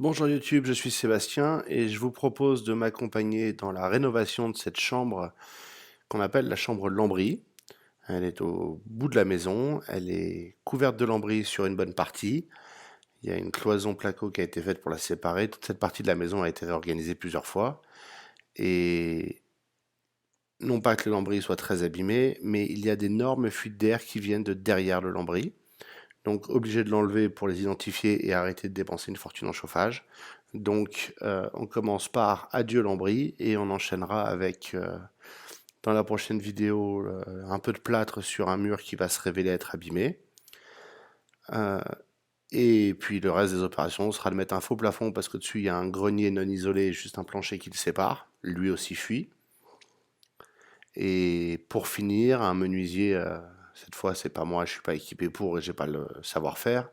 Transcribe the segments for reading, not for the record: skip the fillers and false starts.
Bonjour YouTube, je suis Sébastien et je vous propose de m'accompagner dans la rénovation de cette chambre qu'on appelle la chambre lambris. Elle est au bout de la maison, elle est couverte de lambris sur une bonne partie. Il y a une cloison placo qui a été faite pour la séparer. Toute cette partie de la maison a été réorganisée plusieurs fois. Et non pas que le lambris soit très abîmé, mais il y a d'énormes fuites d'air qui viennent de derrière le lambris. Donc obligé de l'enlever pour les identifier et arrêter de dépenser une fortune en chauffage. Donc on commence par adieu lambris et on enchaînera avec dans la prochaine vidéo un peu de plâtre sur un mur qui va se révéler être abîmé. Euh, et puis le reste des opérations sera de mettre un faux plafond parce que dessus il y a un grenier non isolé et juste un plancher qui le sépare. Lui aussi fuit. Et pour finir, un menuisier, cette fois c'est pas moi, je suis pas équipé pour et j'ai pas le savoir-faire,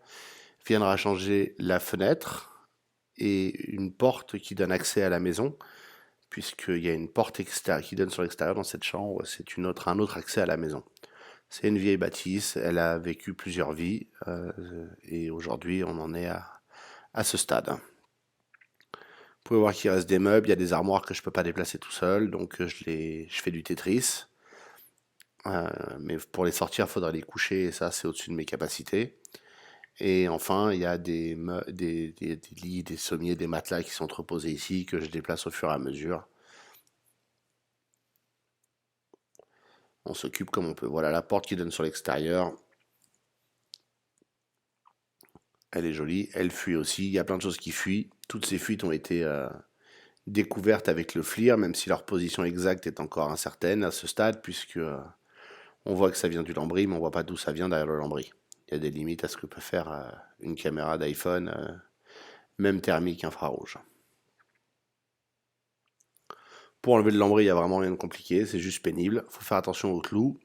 viendra changer la fenêtre et une porte qui donne accès à la maison, puisqu'il y a une porte extérieure qui donne sur l'extérieur dans cette chambre, c'est un autre accès à la maison. C'est une vieille bâtisse, elle a vécu plusieurs vies, et aujourd'hui on en est à ce stade. Vous pouvez voir qu'il reste des meubles, il y a des armoires que je peux pas déplacer tout seul, donc je fais du Tetris. Mais pour les sortir, il faudra les coucher, et ça c'est au-dessus de mes capacités. Et enfin, il y a des lits, des sommiers, des matelas qui sont entreposés ici, que je déplace au fur et à mesure. On s'occupe comme on peut. Voilà la porte qui donne sur l'extérieur. Elle est jolie, elle fuit aussi. Il y a plein de choses qui fuient. Toutes ces fuites ont été découvertes avec le FLIR, même si leur position exacte est encore incertaine à ce stade, puisque on voit que ça vient du lambris, mais on voit pas d'où ça vient derrière le lambris. Il y a des limites à ce que peut faire une caméra d'iPhone, même thermique infrarouge. Pour enlever le lambris, il n'y a vraiment rien de compliqué, c'est juste pénible. Il faut faire attention aux clous.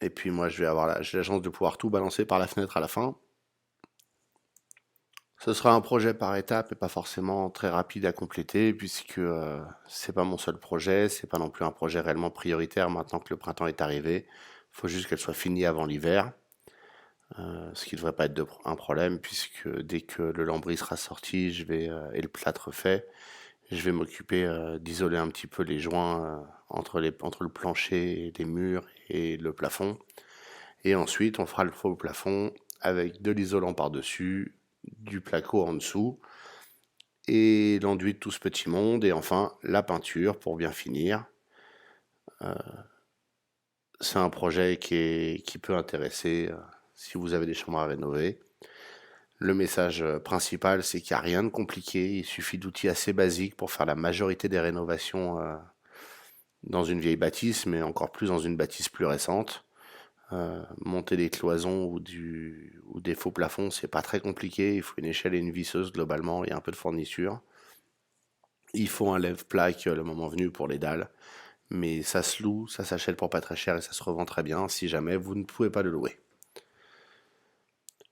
Et puis moi, j'ai la chance de pouvoir tout balancer par la fenêtre à la fin. Ce sera un projet par étapes et pas forcément très rapide à compléter, puisque c'est pas mon seul projet, c'est pas non plus un projet réellement prioritaire maintenant que le printemps est arrivé. Il faut juste qu'elle soit finie avant l'hiver, ce qui ne devrait pas être un problème, puisque dès que le lambris sera sorti, et le plâtre fait, je vais m'occuper d'isoler un petit peu les joints entre le plancher et les murs et le plafond. Et ensuite, on fera le faux plafond avec de l'isolant par-dessus, du placo en dessous, et l'enduit de tout ce petit monde, et enfin la peinture pour bien finir. C'est un projet qui peut intéresser si vous avez des chambres à rénover. Le message principal, c'est qu'il n'y a rien de compliqué, il suffit d'outils assez basiques pour faire la majorité des rénovations dans une vieille bâtisse, mais encore plus dans une bâtisse plus récente. Monter des cloisons ou des faux plafonds, c'est pas très compliqué, il faut une échelle et une visseuse globalement, et un peu de fourniture. Il faut un lève-plaque le moment venu pour les dalles, mais ça se loue, ça s'achète pour pas très cher et ça se revend très bien si jamais vous ne pouvez pas le louer.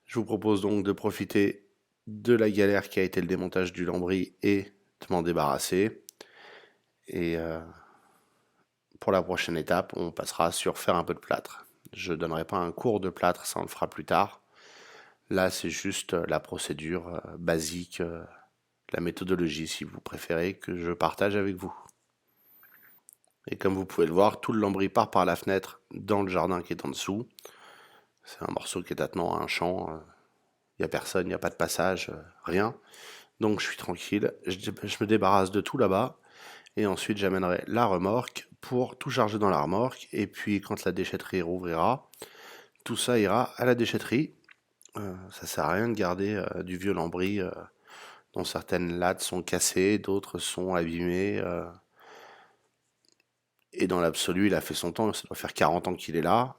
Je vous propose donc de profiter de la galère qui a été le démontage du lambris et de m'en débarrasser. Et pour la prochaine étape, on passera sur faire un peu de plâtre. Je ne donnerai pas un cours de plâtre, ça on le fera plus tard. Là, c'est juste la procédure basique, la méthodologie si vous préférez, que je partage avec vous. Et comme vous pouvez le voir, tout le lambris part par la fenêtre dans le jardin qui est en dessous. C'est un morceau qui est attenant à un champ. Il n'y a personne, il n'y a pas de passage, rien. Donc je suis tranquille. Je me débarrasse de tout là-bas. Et ensuite, j'amènerai la remorque pour tout charger dans la remorque. Et puis, quand la déchetterie rouvrira, tout ça ira à la déchetterie. Ça sert à rien de garder du vieux lambris dont certaines lattes sont cassées, d'autres sont abîmées. Et dans l'absolu, il a fait son temps. Ça doit faire 40 ans qu'il est là.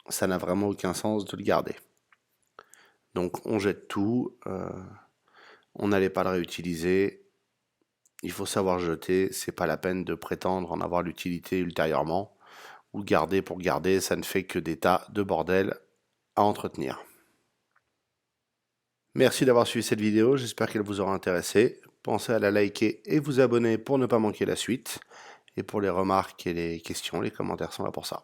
Ça n'a vraiment aucun sens de le garder. Donc, on jette tout. On n'allait pas le réutiliser. Il faut savoir jeter, c'est pas la peine de prétendre en avoir l'utilité ultérieurement, ou garder pour garder, ça ne fait que des tas de bordel à entretenir. Merci d'avoir suivi cette vidéo, j'espère qu'elle vous aura intéressé. Pensez à la liker et vous abonner pour ne pas manquer la suite. Et pour les remarques et les questions, les commentaires sont là pour ça.